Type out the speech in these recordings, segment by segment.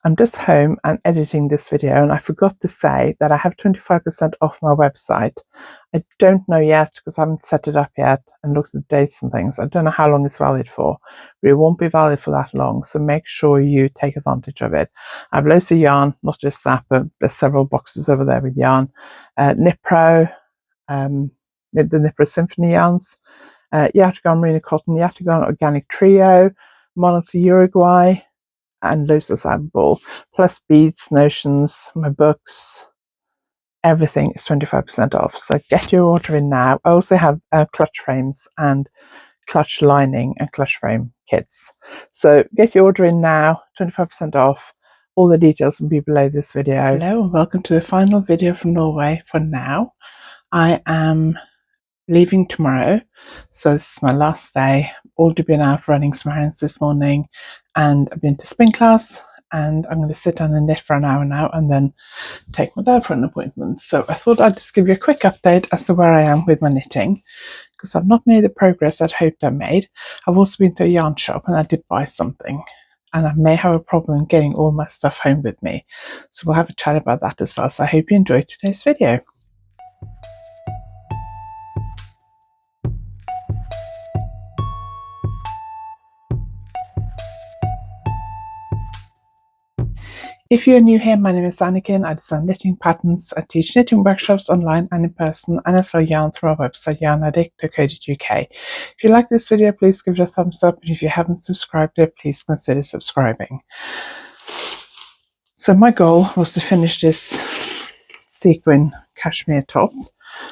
I'm just home and editing this video, and I forgot to say that I have 25% off my website. I don't know yet because I haven't set it up yet and looked at dates and things. I don't know how long it's valid for, but it won't be valid for that long, so make sure you take advantage of it. I have loads of yarn, not just that, but there's several boxes over there with yarn. Nipro, the Nipro Symphony yarns, Yatagon Merino Cotton, Yatagon Organic Trio, Monarchs Uruguay, and loads of sample, plus beads, notions, my books, everything is 25% off. So get your order in now. I also have clutch frames and clutch lining and clutch frame kits. So get your order in now, 25% off. All the details will be below this video. Hello and welcome to the final video from Norway for now. I am leaving tomorrow, so this is my last day. Already been out running some errands this morning, and I've been to spin class, and I'm going to sit down and knit for an hour now and then take my dad for an appointment. So I thought I'd just give you a quick update as to where I am with my knitting, because I've not made the progress I'd hoped I made. I've also been to a yarn shop and I did buy something, and I may have a problem getting all my stuff home with me, so we'll have a chat about that as well. So I hope you enjoyed today's video. If you're new here, my name is Anniken. I design knitting patterns, I teach knitting workshops online and in person, and I sell yarn through our website YarnAddict.co.uk. If you like this video, please give it a thumbs up, and if you haven't subscribed yet, please consider subscribing. So my goal was to finish this sequin cashmere top.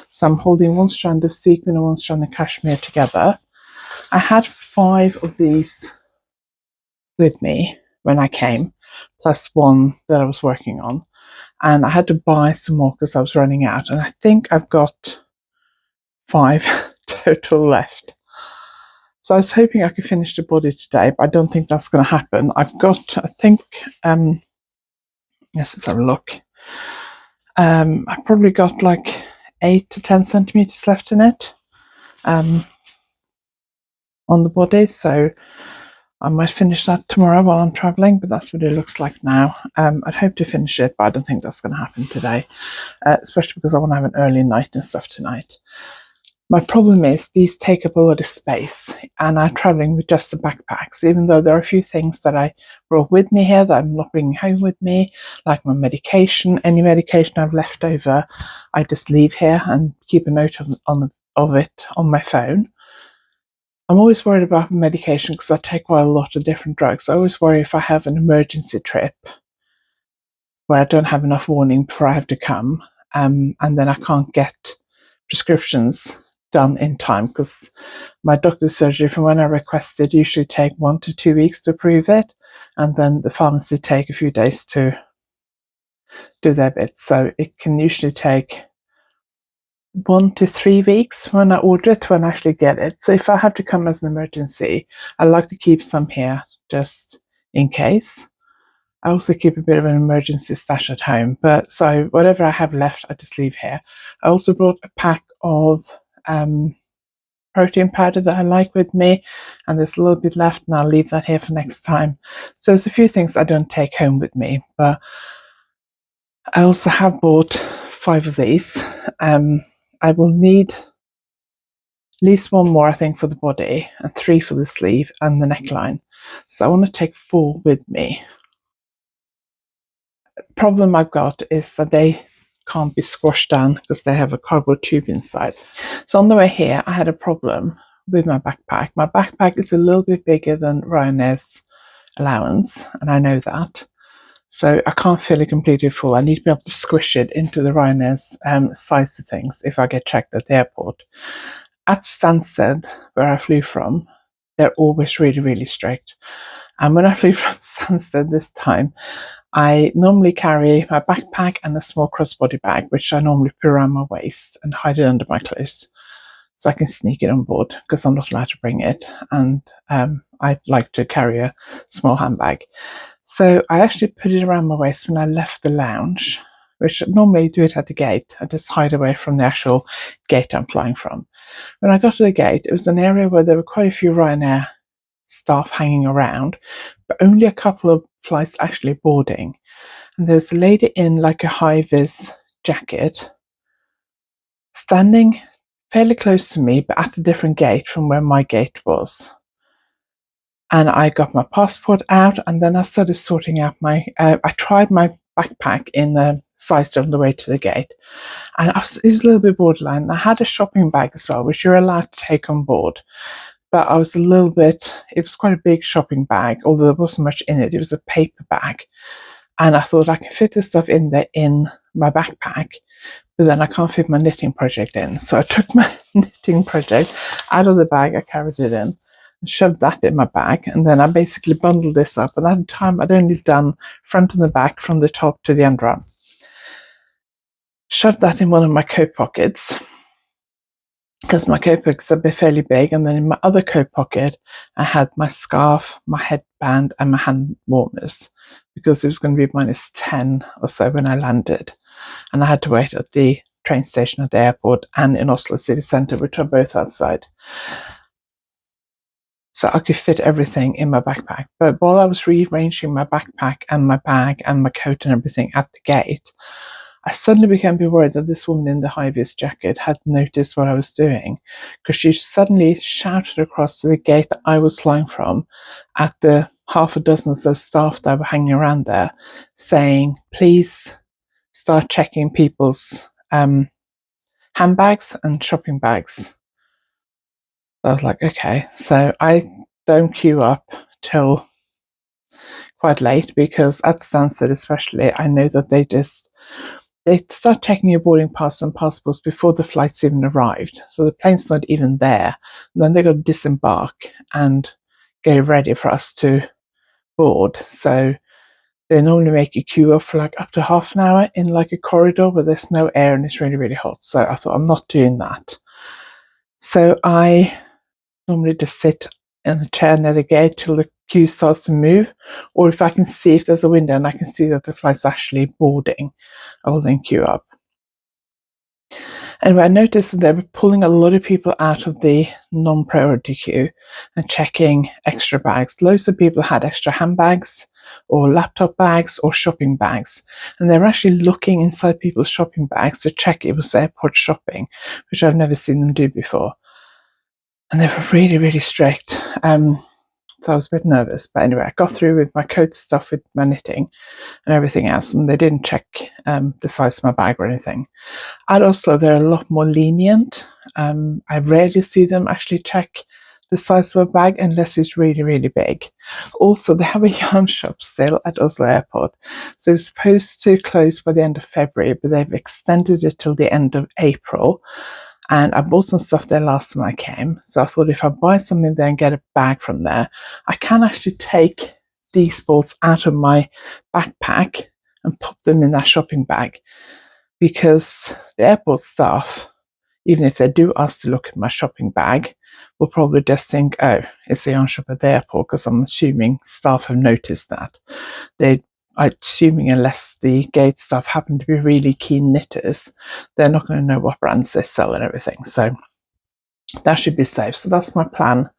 So I'm holding one strand of sequin and one strand of cashmere together. I had 5 of these with me when I came, plus one that I was working on, and I had to buy some more because I was running out, and I think I've got 5 total left. So I was hoping I could finish the body today, but I don't think that's going to happen. I've got, I think, let's have a look. I've probably got like 8 to 10 centimeters left in it on the body, so I might finish that tomorrow while I'm traveling, but that's what it looks like now. I'd hope to finish it, but I don't think that's going to happen today, especially because I want to have an early night and stuff tonight. My problem is these take up a lot of space, and I'm traveling with just the backpacks, even though there are a few things that I brought with me here that I'm not bringing home with me, like my medication. Any medication I've left over, I just leave here and keep a note of it on my phone. I'm always worried about medication because I take quite a lot of different drugs. I always worry if I have an emergency trip where I don't have enough warning before I have to come, and then I can't get prescriptions done in time, because my doctor's surgery from when I requested usually take 1 to 2 weeks to approve it, and then the pharmacy take a few days to do their bit. So it can usually take 1 to 3 weeks when I order it to when I actually get it. So if I have to come as an emergency, I like to keep some here just in case. I also keep a bit of an emergency stash at home, but so whatever I have left, I just leave here. I also brought a pack of protein powder that I like with me, and there's a little bit left, and I'll leave that here for next time. So there's a few things I don't take home with me, but I also have bought 5 of these. I will need at least 1 more, I think, for the body, and 3 for the sleeve and the neckline. So I want to take 4 with me. The problem I've got is that they can't be squashed down because they have a cardboard tube inside. So on the way here, I had a problem with my backpack. My backpack is a little bit bigger than Ryanair's allowance, and I know that. So I can't fill it completely full. I need to be able to squish it into the Ryanair's size of things if I get checked at the airport. At Stansted, where I flew from, they're always really, really strict. And when I flew from Stansted this time, I normally carry my backpack and a small crossbody bag, which I normally put around my waist and hide it under my clothes, so I can sneak it on board because I'm not allowed to bring it. And I like to carry a small handbag. So I actually put it around my waist when I left the lounge, which I normally do it at the gate. I just hide away from the actual gate I'm flying from. When I got to the gate, it was an area where there were quite a few Ryanair staff hanging around, but only a couple of flights actually boarding. And there was a lady in like a high-vis jacket standing fairly close to me, but at a different gate from where my gate was. And I got my passport out, and then I started sorting out my, I tried my backpack in the size on the way to the gate. And it was a little bit borderline. I had a shopping bag as well, which you're allowed to take on board. But I was a little bit, it was quite a big shopping bag, although there wasn't much in it. It was a paper bag. And I thought I can fit this stuff in there in my backpack, but then I can't fit my knitting project in. So I took my knitting project out of the bag, I carried it in, and shoved that in my bag. And then I basically bundled this up. And at the time, I'd only done front and the back from the top to the underarm. Shoved that in one of my coat pockets, because my coat pockets are fairly big. And then in my other coat pocket, I had my scarf, my headband, and my hand warmers, because it was going to be -10 or so when I landed. And I had to wait at the train station at the airport and in Oslo city centre, which are both outside. So I could fit everything in my backpack. But while I was rearranging my backpack and my bag and my coat and everything at the gate, I suddenly became a bit worried that this woman in the high-vis jacket had noticed what I was doing, because she suddenly shouted across to the gate that I was flying from at the half a dozen or so staff that were hanging around there, saying, please start checking people's handbags and shopping bags. So I was like, okay. So I don't queue up till quite late, because at Stansted especially, I know that they start checking your boarding pass and passports before the flight's even arrived. So the plane's not even there. And then they got to disembark and get ready for us to board. So they normally make you queue up for like up to half an hour in like a corridor where there's no air and it's really, really hot. So I thought, I'm not doing that. So I normally just sit in a chair near the gate till the queue starts to move, or if I can see if there's a window and I can see that the flight's actually boarding, I will then queue up. Anyway, I noticed that they were pulling a lot of people out of the non-priority queue and checking extra bags. Loads of people had extra handbags or laptop bags or shopping bags, and they were actually looking inside people's shopping bags to check it was airport shopping, which I've never seen them do before. And they were really, really strict. So I was a bit nervous. But anyway, I got through with my coat stuff, with my knitting and everything else, and they didn't check the size of my bag or anything. At Oslo, they're a lot more lenient. I rarely see them actually check the size of a bag unless it's really, really big. Also, they have a yarn shop still at Oslo Airport. So it's supposed to close by the end of February, but they've extended it till the end of April. And I bought some stuff there last time I came. So I thought if I buy something there and get a bag from there, I can actually take these balls out of my backpack and pop them in that shopping bag. Because the airport staff, even if they do ask to look at my shopping bag, will probably just think, oh, it's a yarn shop at the airport, because I'm assuming staff have noticed that. I'm assuming unless the gate staff happen to be really keen knitters, they're not going to know what brands they sell and everything. So that should be safe. So that's my plan.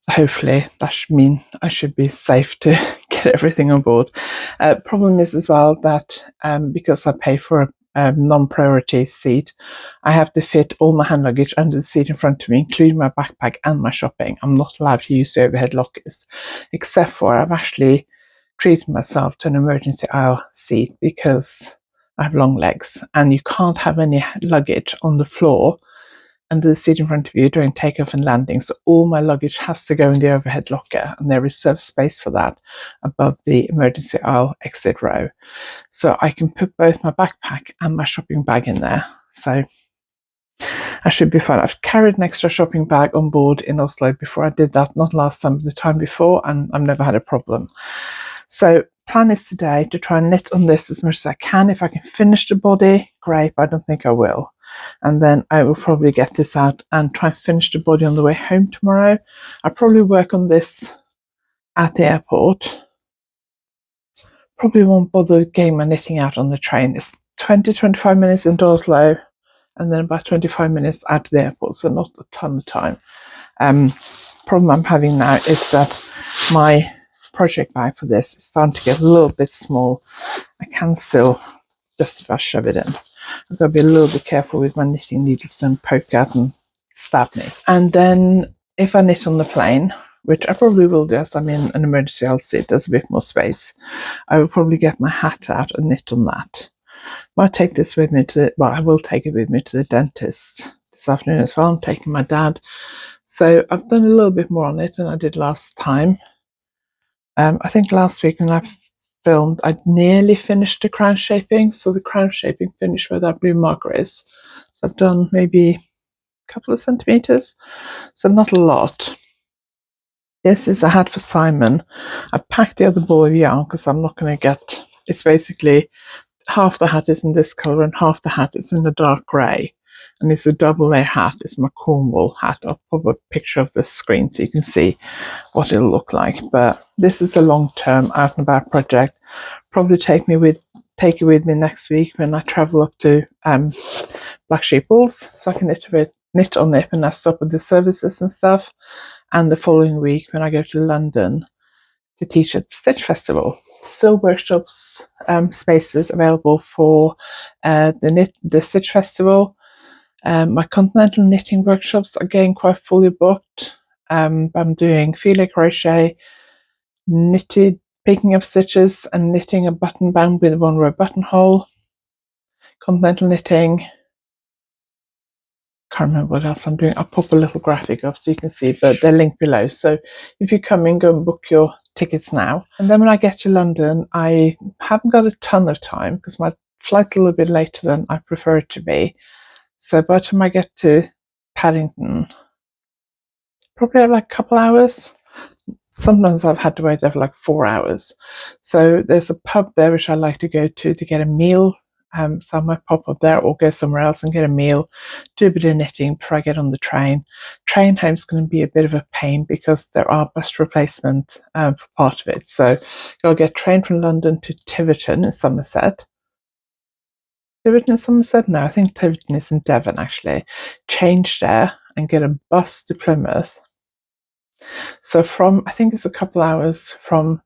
Hopefully that should mean I should be safe to get everything on board. Problem is as well that because I pay for a non-priority seat, I have to fit all my hand luggage under the seat in front of me, including my backpack and my shopping. I'm not allowed to use the overhead lockers, except for I've actually treated myself to an emergency aisle seat because I have long legs and you can't have any luggage on the floor under the seat in front of you during takeoff and landing. So all my luggage has to go in the overhead locker, and there is reserved space for that above the emergency aisle exit row. So I can put both my backpack and my shopping bag in there. So I should be fine. I've carried an extra shopping bag on board in Oslo before. I did that, not last time, but the time before, and I've never had a problem. So plan is today to try and knit on this as much as I can. If I can finish the body, great, but I don't think I will. And then I will probably get this out and try and finish the body on the way home tomorrow. I'll probably work on this at the airport. Probably won't bother getting my knitting out on the train. It's 20-25 minutes into Oslo and then about 25 minutes out to the airport, so not a ton of time. problem I'm having now is that my project bag for this is starting to get a little bit small. I can still just about shove it in. I've got to be a little bit careful with my knitting needles, don't poke out and stab me. And then if I knit on the plane, which I probably will do as I'm in an emergency LC, there's a bit more space, I will probably get my hat out and knit on that. Might take this with me to I will take it with me to the dentist this afternoon as well. I'm taking my dad. So I've done a little bit more on it than I did last time. I think last week when I filmed, I'd nearly finished the crown shaping. So the crown shaping finished where that blue marker is. So I've done maybe a couple of centimeters. So not a lot. This is a hat for Simon. I packed the other ball of yarn because I'm not going to get, it's basically half the hat is in this colour and half the hat is in the dark grey. And it's a double layer hat. It's my Cornwall hat. I'll put a picture of the screen so you can see what it'll look like. But this is a long-term out and about project. Probably take it with me next week when I travel up to Black Sheep Walls, so I can knit on it when I stop at the services and stuff. And the following week when I go to London to teach at Stitch Festival. Still workshops spaces available for the Stitch Festival. My Continental knitting workshops are getting quite fully booked. I'm doing Filet crochet, picking up stitches and knitting a button band with a 1-row buttonhole. Continental knitting. Can't remember what else I'm doing. I'll pop a little graphic up so you can see, but they're linked below. So if you come in, go and book your tickets now. And then when I get to London, I haven't got a ton of time because my flight's a little bit later than I prefer it to be. So by the time I get to Paddington, probably like a couple hours. Sometimes I've had to wait there for like 4 hours. So there's a pub there which I like to go to get a meal. So I might pop up there or go somewhere else and get a meal, do a bit of knitting before I get on the train. Train home's going to be a bit of a pain because there are bus replacement for part of it. So I'll get train from London to Tiverton in Somerset. Tiverton in Somerset? No, I think Tiverton is in Devon actually. Change there and get a bus to Plymouth. So I think it's a couple hours from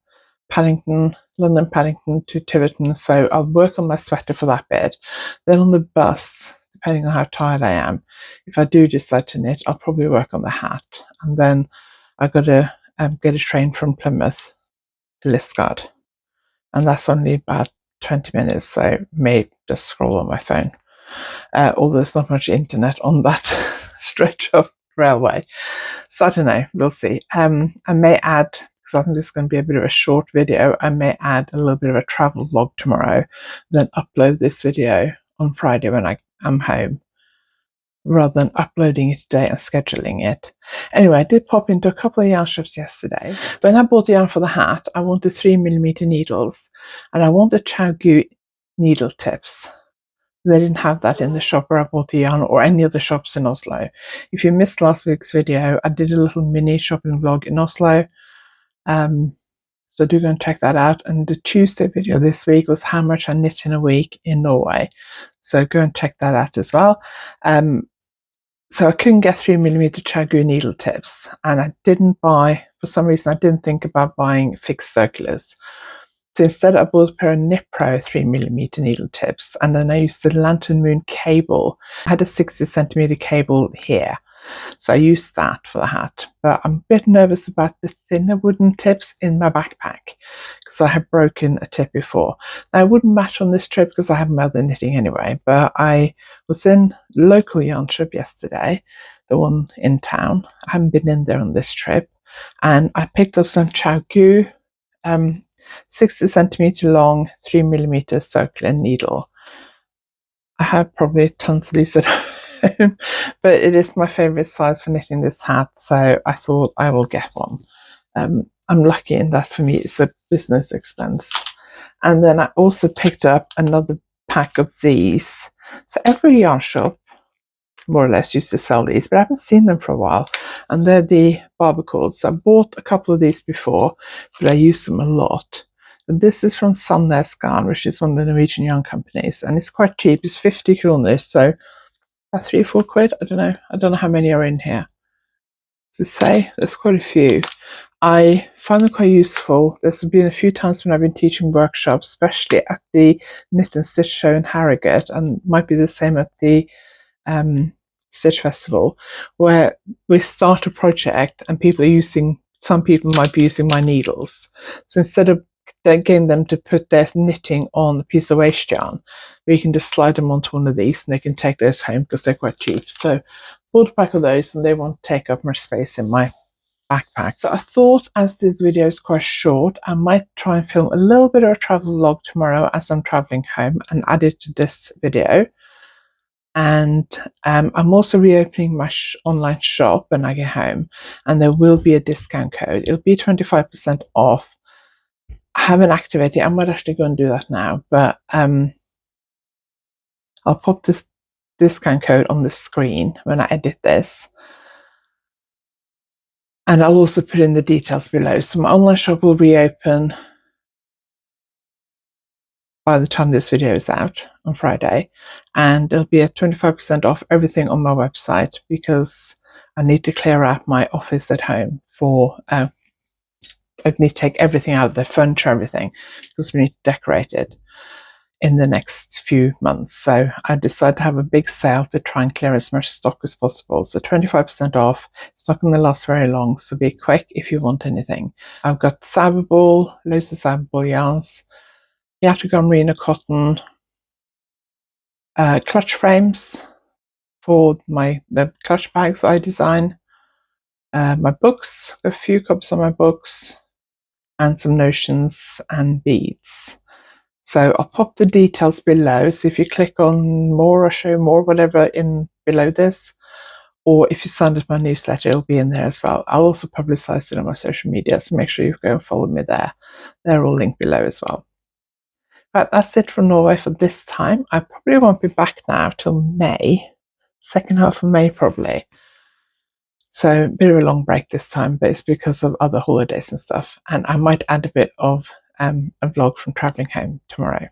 London Paddington to Tiverton. So I'll work on my sweater for that bit. Then on the bus, depending on how tired I am, if I do decide to knit, I'll probably work on the hat. And then I've got to get a train from Plymouth to Liskeard. And that's only about 20 minutes, so I may just scroll on my phone. Although there's not much internet on that stretch of railway. So I don't know, we'll see. I may add, because I think this is going to be a bit of a short video, I may add a little bit of a travel vlog tomorrow, then upload this video on Friday when I am home, rather than uploading it today and scheduling it. Anyway, I did pop into a couple of yarn shops yesterday. When I bought the yarn for the hat, I wanted 3mm needles, and I wanted Chao-Gu needle tips. They didn't have that in the shop where I bought the yarn or any other shops in Oslo. If you missed last week's video, I did a little mini shopping vlog in Oslo. So do go and check that out. And the Tuesday video this week was how much I knit in a week in Norway. So go and check that out as well. So I couldn't get 3mm Chao-Gu needle tips. And I didn't buy, for some reason, I didn't think about buying fixed circulars. So instead I bought a pair of Knit Pro 3mm needle tips, and then I used the Lantern Moon cable. I had a 60cm cable here, so I used that for the hat. But I'm a bit nervous about the thinner wooden tips in my backpack because I have broken a tip before. Now it wouldn't matter on this trip because I have my other knitting anyway, but I was in local yarn shop yesterday, the one in town. I haven't been in there on this trip, and I picked up some Chao-Gu 60cm long 3mm circular needle. I have probably tons of these at home, but it is my favourite size for knitting this hat, so I thought I will get one. I'm lucky in that for me it's a business expense. And then I also picked up another pack of these. So every yarn shop more or less used to sell these, but I haven't seen them for a while, and they're the barber cords. So I bought a couple of these before, but I use them a lot. And this is from Sandnes Garn, which is one of the Norwegian yarn companies, and it's quite cheap. It's 50 kroner, so about 3 or 4 quid. I don't know how many are in here. to say. There's quite a few. I find them quite useful. There's been a few times when I've been teaching workshops, especially at the Knit and Stitch show in Harrogate, and might be the same at the Stitch Festival, where we start a project and some people might be using my needles. So instead of getting them to put their knitting on a piece of waste yarn, we can just slide them onto one of these and they can take those home because they're quite cheap. So bought a pack of those and they won't take up much space in my backpack. So I thought, as this video is quite short, I might try and film a little bit of a travel vlog tomorrow as I'm traveling home and add it to this video. And I'm also reopening my online shop when I get home, and there will be a discount code. It'll be 25% off. I haven't activated it. I might actually go and do that now, but I'll pop this discount code on the screen when I edit this. And I'll also put in the details below. So my online shop will reopen by the time this video is out on Friday, and there'll be a 25% off everything on my website because I need to clear out my office at home for I need to take everything out of the furniture, everything, because we need to decorate it in the next few months. So I decided to have a big sale to try and clear as much stock as possible. So 25% off. It's not going to last very long, so be quick if you want anything. I've got Cyberball, loads of Cyberball yarns, Yatagon merino cotton, clutch frames for the clutch bags I design, my books, a few copies of my books, and some notions and beads. So I'll pop the details below. So if you click on more or show more, whatever, in below this, or if you sign up my newsletter, it'll be in there as well. I'll also publicize it on my social media, so make sure you go and follow me there. They're all linked below as well. Right, that's it from Norway for this time. I probably won't be back now till May, second half of May probably. So a bit of a long break this time, but it's because of other holidays and stuff. And I might add a bit of a vlog from traveling home tomorrow.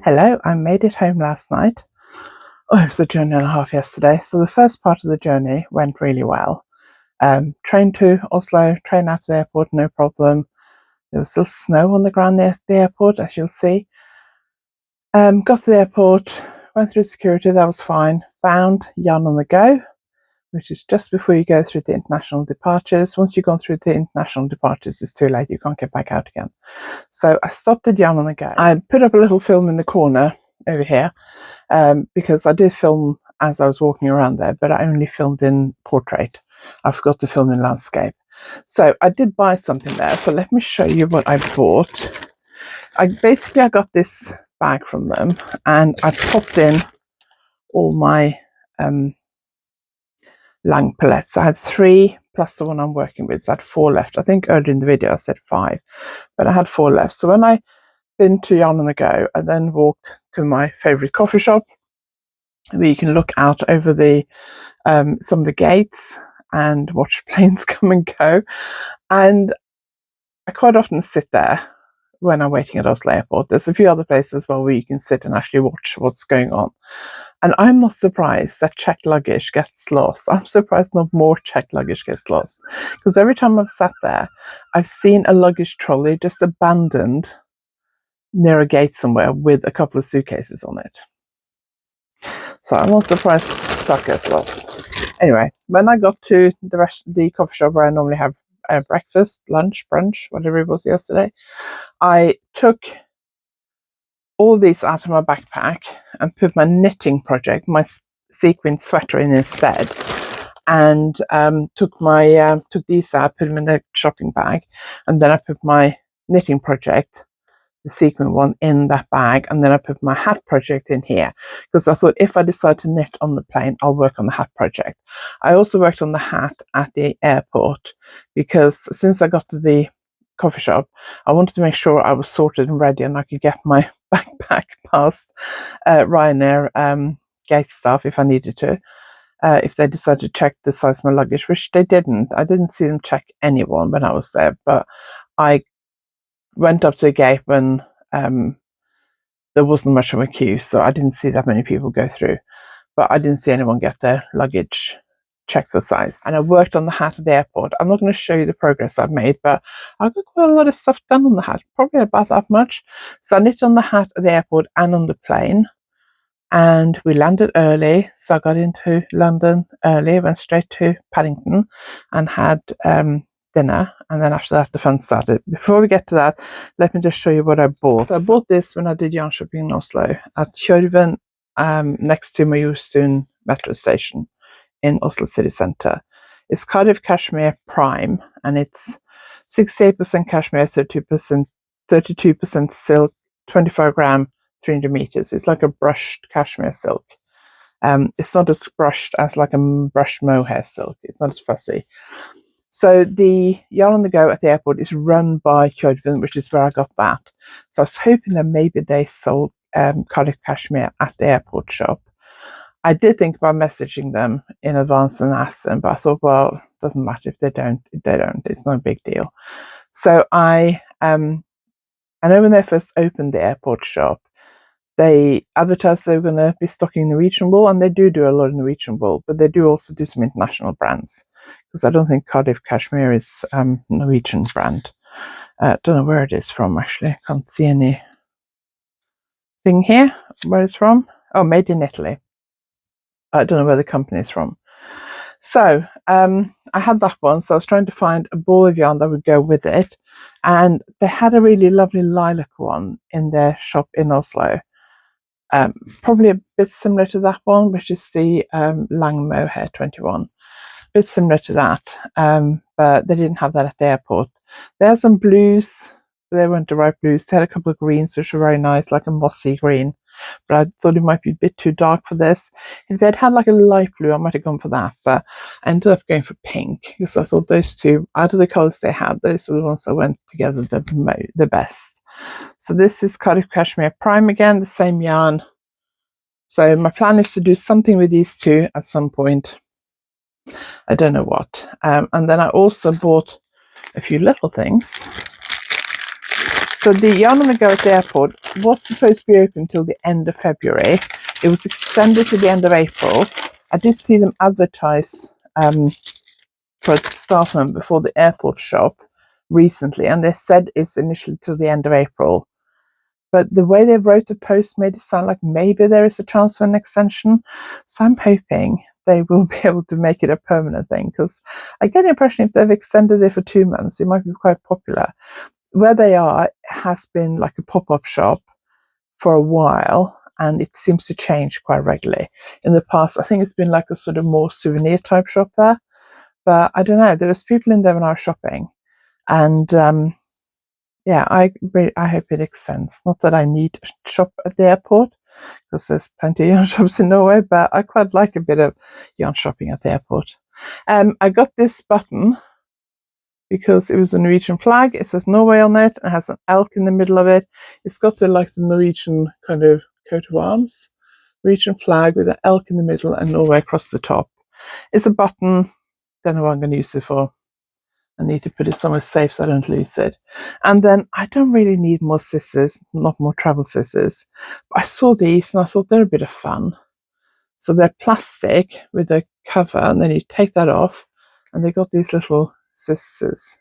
Hello, I made it home last night. Oh, it was a journey and a half yesterday. So the first part of the journey went really well. Train to Oslo, train out to the airport, no problem. There was still snow on the ground near the airport, as you'll see. Got to the airport, went through security, that was fine. Found Yarn on the Go, which is just before you go through the international departures. Once you've gone through the international departures, it's too late, you can't get back out again. So I stopped at Yarn on the Go. I put up a little film in the corner over here because I did film as I was walking around there, but I only filmed in portrait. I forgot to film in landscape. So I did buy something there. So let me show you what I bought. I got this bag from them and I popped in all my Lang palettes. I had 3 plus the one I'm working with, so I had 4 left. I think earlier in the video I said 5, but I had 4 left. So when I been to Yarn on the Go, I then walked to my favourite coffee shop where you can look out over the some of the gates and watch planes come and go. And I quite often sit there when I'm waiting at Oslo Airport. There's a few other places as well where you can sit and actually watch what's going on. And I'm not surprised that checked luggage gets lost. I'm surprised not more checked luggage gets lost. Because every time I've sat there, I've seen a luggage trolley just abandoned near a gate somewhere with a couple of suitcases on it. So I'm not surprised stuff gets lost. Anyway, when I got to the coffee shop where I normally have breakfast, lunch, brunch, whatever it was yesterday, I took all these out of my backpack and put my knitting project, my sequin sweater in instead. and took these out, put them in the shopping bag, and then I put my knitting project, the sequin one, in that bag, and then I put my hat project in here, because I thought if I decide to knit on the plane, I'll work on the hat project. I also worked on the hat at the airport, because as soon as I got to the coffee shop, I wanted to make sure I was sorted and ready and I could get my backpack past Ryanair gate staff if I needed to. If they decided to check the size of my luggage, which they didn't. I didn't see them check anyone when I was there, but I went up to the gate when there wasn't much of a queue, so I didn't see that many people go through. But I didn't see anyone get their luggage checked for size. And I worked on the hat at the airport. I'm not going to show you the progress I've made, but I've got quite a lot of stuff done on the hat, probably about that much. So I knit on the hat at the airport and on the plane. And we landed early, so I got into London early, went straight to Paddington and had dinner, and then after that the fun started. Before we get to that, let me just show you what I bought. So I bought this when I did yarn shopping in Oslo at Kjørven, next to Majorstuen metro station in Oslo city centre. It's Cardiff Cashmere Prime, and it's 68% cashmere, 32% silk, 25 gram, 300 meters. It's like a brushed cashmere silk. It's not as brushed as like a brushed mohair silk. It's not as fussy. So the Yarn on the Go at the airport is run by Kjørven, which is where I got that. So I was hoping that maybe they sold Cardiff Cashmere at the airport shop. I did think about messaging them in advance and ask them, but I thought, well, it doesn't matter if they don't. It's not a big deal. So I know when they first opened the airport shop, they advertised they were going to be stocking Norwegian wool, and they do a lot of Norwegian wool, but they do also do some international brands, because I don't think Cardiff Cashmere is Norwegian brand. Don't know where it is from, actually. Can't see any thing here where it's from. Oh, made in Italy. I don't know where the company is from. So I had that one, so I was trying to find a ball of yarn that would go with it, and they had a really lovely lilac one in their shop in Oslo. Probably a bit similar to that one, which is the Lang Mohair 21. A bit similar to that, but they didn't have that at the airport. They had some blues, but they weren't the right blues. They had a couple of greens, which were very nice, like a mossy green, but I thought it might be a bit too dark for this. If they'd had like a light blue, I might have gone for that, but I ended up going for pink, because I thought those two, out of the colours they had, those are the ones that went together the best. So this is Cardiff Cashmere Prime again, the same yarn. So my plan is to do something with these two at some point. I don't know what. And then I also bought a few little things. So the Yarn on the Go at the airport was supposed to be open until the end of February. It was extended to the end of April. I did see them advertise for a staff member before the airport shop recently, and they said it's initially till the end of April. But the way they wrote the post made it sound like maybe there is a chance for an extension. So I'm hoping they will be able to make it a permanent thing, because I get the impression if they've extended it for 2 months, it might be quite popular. Where they are has been like a pop-up shop for a while, and it seems to change quite regularly. In the past, I think it's been like a sort of more souvenir type shop there. But I don't know, there was people in there when I was shopping, and yeah, I hope it extends. Not that I need to shop at the airport, because there's plenty of yarn shops in Norway, but I quite like a bit of yarn shopping at the airport. I got this button because it was a Norwegian flag. It says Norway on it, and has an elk in the middle of it. It's got the Norwegian kind of coat of arms, Norwegian flag with an elk in the middle and Norway across the top. It's a button. Don't know what I'm going to use it for. I need to put it somewhere safe so I don't lose it. And then I don't really need more scissors, not more travel scissors. But I saw these and I thought they're a bit of fun. So they're plastic with a cover, and then you take that off, and they got these little scissors.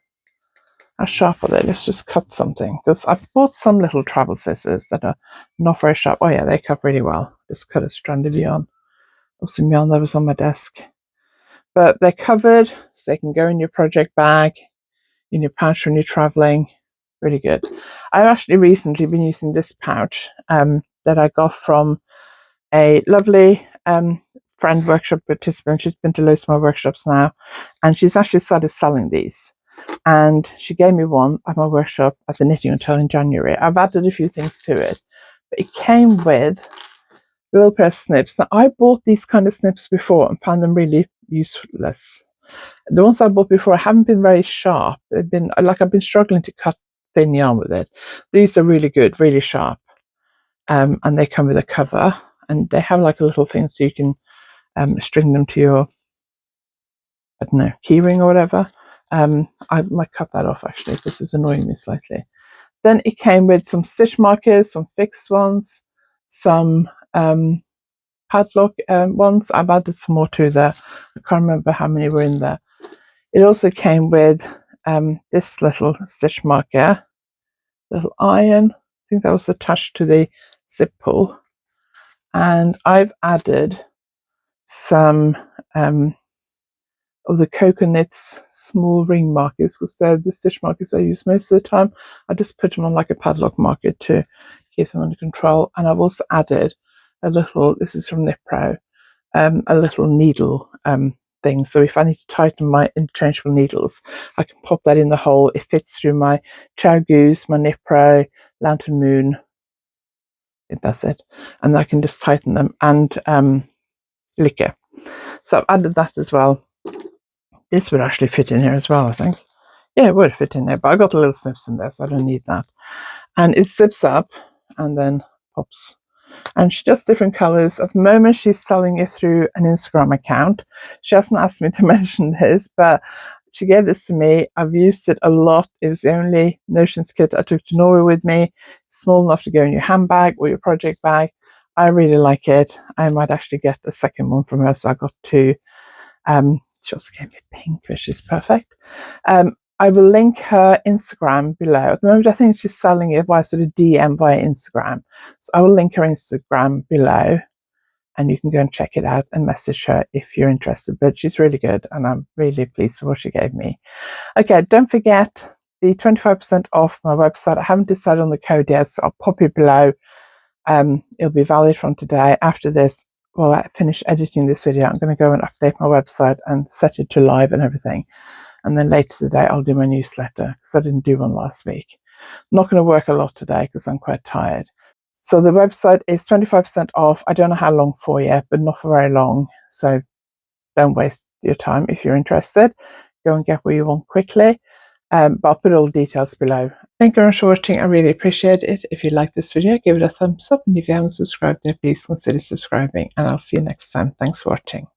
How sharp are they? Let's just cut something, because I've bought some little travel scissors that are not very sharp. Oh yeah, they cut really well. Just cut a strand of yarn, or some yarn that was on my desk. But they're covered, so they can go in your project bag, in your pouch when you're traveling. Really good. I've actually recently been using this pouch that I got from a lovely friend, workshop participant. She's been to loads of my workshops now, and she's actually started selling these. And she gave me one at my workshop at the Knitting Hotel in January. I've added a few things to it, but it came with little pair of snips. Now, I bought these kind of snips before and found them really useless. The ones I bought before haven't been very sharp. They've been like, I've been struggling to cut thin yarn with it. These are really good, really sharp. And they come with a cover, and they have like a little thing so you can string them to your, I don't know, keyring or whatever. I might cut that off actually. This is annoying me slightly. Then it came with some stitch markers, some fixed ones, some padlock ones. I've added some more to there. I can't remember how many were in there. It also came with this little stitch marker, little iron. I think that was attached to the zip pull. And I've added some of the Coconuts small ring markers, because they're the stitch markers I use most of the time. I just put them on like a padlock marker to keep them under control. And I've also added a little, this is from Knit Pro, a little needle thing. So if I need to tighten my interchangeable needles, I can pop that in the hole. It fits through my Chow Goose, my Knit Pro, Lantern Moon. I think that's it. And I can just tighten them, and Licker. So I've added that as well. This would actually fit in here as well, I think. Yeah, it would fit in there, but I got the little snips in there, so I don't need that. And it zips up and then pops. And she does different colors. At the moment, she's selling it through an Instagram account. She hasn't asked me to mention this, but she gave this to me. I've used it a lot. It was the only notions kit I took to Norway with me. Small enough to go in your handbag or your project bag. I really like it. I might actually get a second one from her, so I got two. She also gave me pink, which is perfect. I will link her Instagram below. At the moment, I think she's selling it via sort of DM via Instagram. So I will link her Instagram below, and you can go and check it out and message her if you're interested. But she's really good, and I'm really pleased with what she gave me. Okay, don't forget the 25% off my website. I haven't decided on the code yet, so I'll pop it below. It'll be valid from today. After this, while I finish editing this video, I'm going to go and update my website and set it to live and everything. And then later today, I'll do my newsletter, because I didn't do one last week. I'm not going to work a lot today because I'm quite tired. So the website is 25% off. I don't know how long for yet, but not for very long. So don't waste your time if you're interested. Go and get what you want quickly. But I'll put all the details below. Thank you very much for watching. I really appreciate it. If you like this video, give it a thumbs up. And if you haven't subscribed yet, please consider subscribing. And I'll see you next time. Thanks for watching.